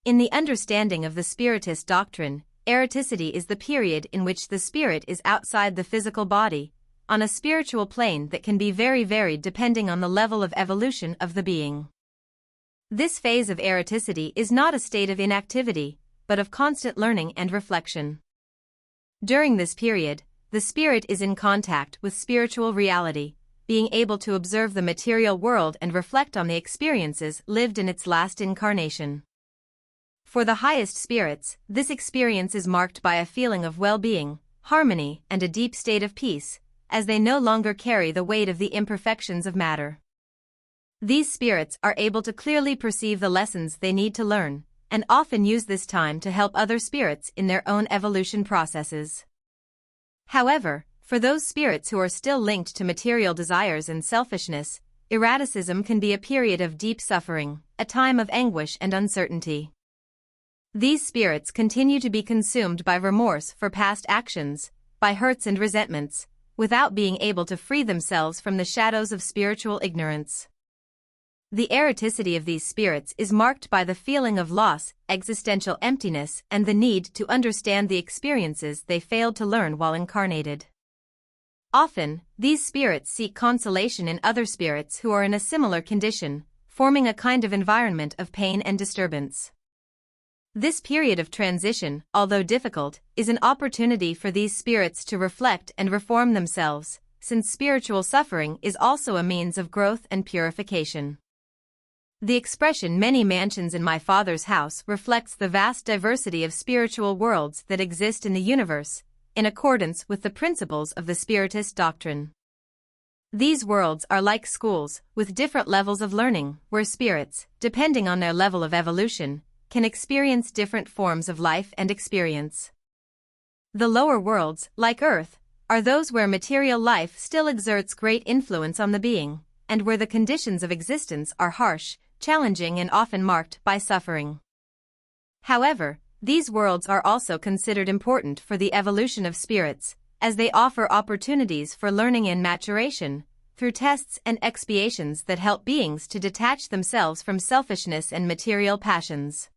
In the understanding of the Spiritist doctrine, eroticity is the period in which the spirit is outside the physical body, on a spiritual plane that can be very varied depending on the level of evolution of the being. This phase of eroticity is not a state of inactivity, but of constant learning and reflection. During this period, the spirit is in contact with spiritual reality, being able to observe the material world and reflect on the experiences lived in its last incarnation. For the highest spirits, this experience is marked by a feeling of well-being, harmony, and a deep state of peace, as they no longer carry the weight of the imperfections of matter. These spirits are able to clearly perceive the lessons they need to learn, and often use this time to help other spirits in their own evolution processes. However, for those spirits who are still linked to material desires and selfishness, eroticism can be a period of deep suffering, a time of anguish and uncertainty. These spirits continue to be consumed by remorse for past actions, by hurts and resentments, without being able to free themselves from the shadows of spiritual ignorance. The eroticity of these spirits is marked by the feeling of loss, existential emptiness, and the need to understand the experiences they failed to learn while incarnated. Often, these spirits seek consolation in other spirits who are in a similar condition, forming a kind of environment of pain and disturbance. This period of transition, although difficult, is an opportunity for these spirits to reflect and reform themselves, since spiritual suffering is also a means of growth and purification. The expression "many mansions in my Father's house" reflects the vast diversity of spiritual worlds that exist in the universe, in accordance with the principles of the Spiritist doctrine. These worlds are like schools, with different levels of learning, where spirits, depending on their level of evolution, can experience different forms of life and experience. The lower worlds, like Earth, are those where material life still exerts great influence on the being, and where the conditions of existence are harsh, challenging, and often marked by suffering. However, these worlds are also considered important for the evolution of spirits, as they offer opportunities for learning and maturation, through tests and expiations that help beings to detach themselves from selfishness and material passions.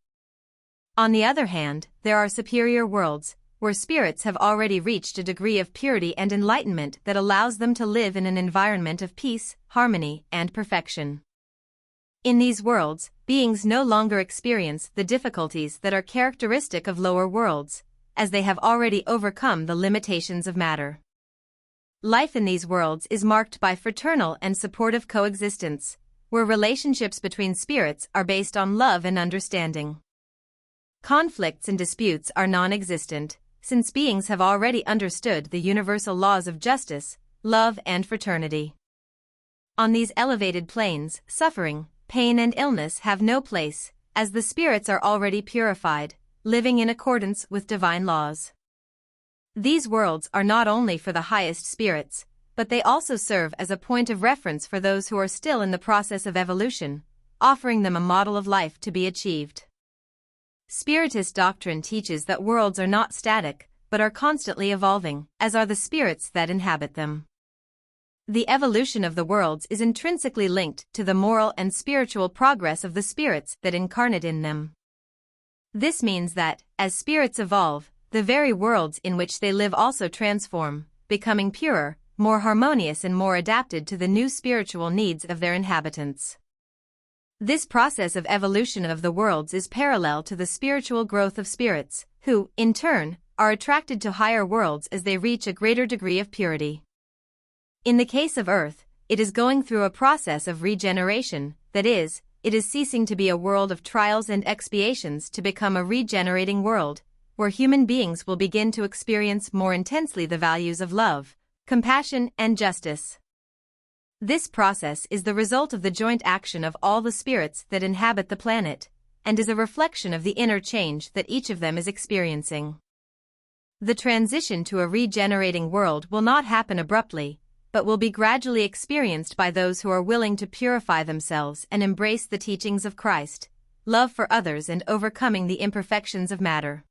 On the other hand, there are superior worlds, where spirits have already reached a degree of purity and enlightenment that allows them to live in an environment of peace, harmony, and perfection. In these worlds, beings no longer experience the difficulties that are characteristic of lower worlds, as they have already overcome the limitations of matter. Life in these worlds is marked by fraternal and supportive coexistence, where relationships between spirits are based on love and understanding. Conflicts and disputes are non-existent, since beings have already understood the universal laws of justice, love, and fraternity. On these elevated planes, suffering, pain, and illness have no place, as the spirits are already purified, living in accordance with divine laws. These worlds are not only for the highest spirits, but they also serve as a point of reference for those who are still in the process of evolution, offering them a model of life to be achieved. Spiritist doctrine teaches that worlds are not static, but are constantly evolving, as are the spirits that inhabit them. The evolution of the worlds is intrinsically linked to the moral and spiritual progress of the spirits that incarnate in them. This means that, as spirits evolve, the very worlds in which they live also transform, becoming purer, more harmonious, and more adapted to the new spiritual needs of their inhabitants. This process of evolution of the worlds is parallel to the spiritual growth of spirits, who, in turn, are attracted to higher worlds as they reach a greater degree of purity. In the case of Earth, it is going through a process of regeneration, that is, it is ceasing to be a world of trials and expiations to become a regenerating world, where human beings will begin to experience more intensely the values of love, compassion, and justice. This process is the result of the joint action of all the spirits that inhabit the planet, and is a reflection of the inner change that each of them is experiencing. The transition to a regenerating world will not happen abruptly, but will be gradually experienced by those who are willing to purify themselves and embrace the teachings of Christ, love for others, and overcoming the imperfections of matter.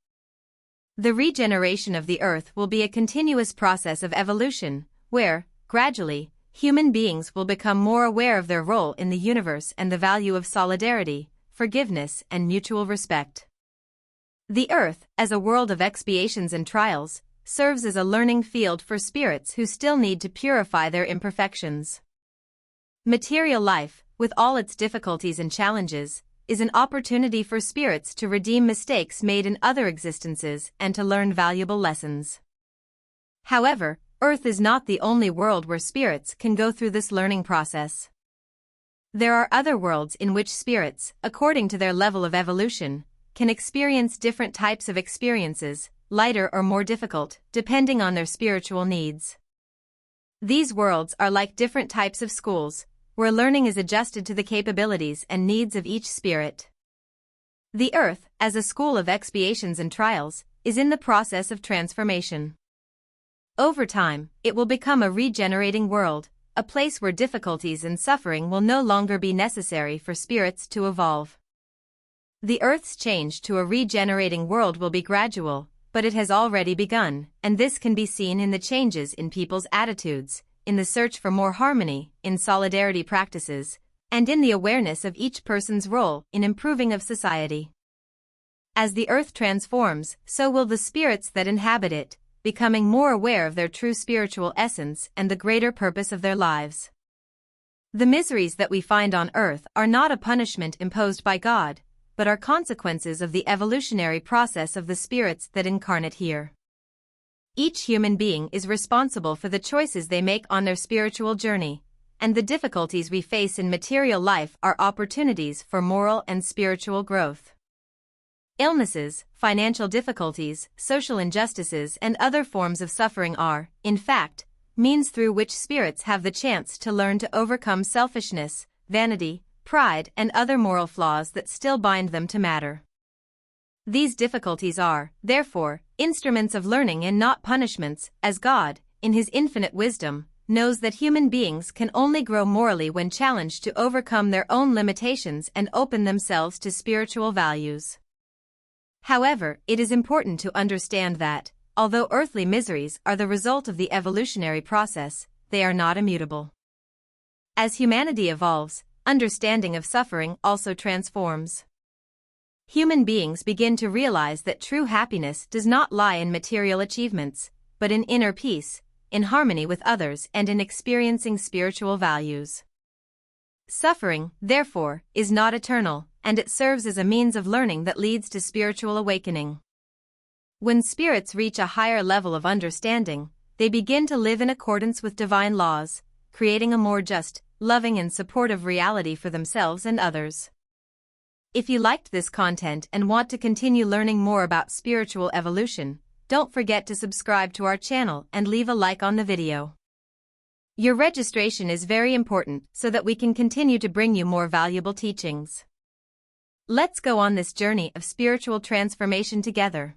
The regeneration of the earth will be a continuous process of evolution, where, gradually, human beings will become more aware of their role in the universe and the value of solidarity, forgiveness, and mutual respect. The earth, as a world of expiations and trials, serves as a learning field for spirits who still need to purify their imperfections. Material life, with all its difficulties and challenges, is an opportunity for spirits to redeem mistakes made in other existences and to learn valuable lessons. However, Earth is not the only world where spirits can go through this learning process. There are other worlds in which spirits, according to their level of evolution, can experience different types of experiences, lighter or more difficult, depending on their spiritual needs. These worlds are like different types of schools, where learning is adjusted to the capabilities and needs of each spirit. The Earth, as a school of expiations and trials, is in the process of transformation. Over time, it will become a regenerating world, a place where difficulties and suffering will no longer be necessary for spirits to evolve. The Earth's change to a regenerating world will be gradual, but it has already begun, and this can be seen in the changes in people's attitudes, in the search for more harmony, in solidarity practices, and in the awareness of each person's role in improving of society. As the Earth transforms, so will the spirits that inhabit it, becoming more aware of their true spiritual essence and the greater purpose of their lives. The miseries that we find on Earth are not a punishment imposed by God, but are consequences of the evolutionary process of the spirits that incarnate here. Each human being is responsible for the choices they make on their spiritual journey, and the difficulties we face in material life are opportunities for moral and spiritual growth. Illnesses, financial difficulties, social injustices, and other forms of suffering are, in fact, means through which spirits have the chance to learn to overcome selfishness, vanity, pride, and other moral flaws that still bind them to matter. These difficulties are, therefore, instruments of learning and not punishments, as God, in His infinite wisdom, knows that human beings can only grow morally when challenged to overcome their own limitations and open themselves to spiritual values. However, it is important to understand that, although earthly miseries are the result of the evolutionary process, they are not immutable. As humanity evolves, understanding of suffering also transforms. Human beings begin to realize that true happiness does not lie in material achievements, but in inner peace, in harmony with others, and in experiencing spiritual values. Suffering, therefore, is not eternal, and it serves as a means of learning that leads to spiritual awakening. When spirits reach a higher level of understanding, they begin to live in accordance with divine laws, creating a more just, loving, and supportive reality for themselves and others. If you liked this content and want to continue learning more about spiritual evolution, don't forget to subscribe to our channel and leave a like on the video. Your registration is very important so that we can continue to bring you more valuable teachings. Let's go on this journey of spiritual transformation together.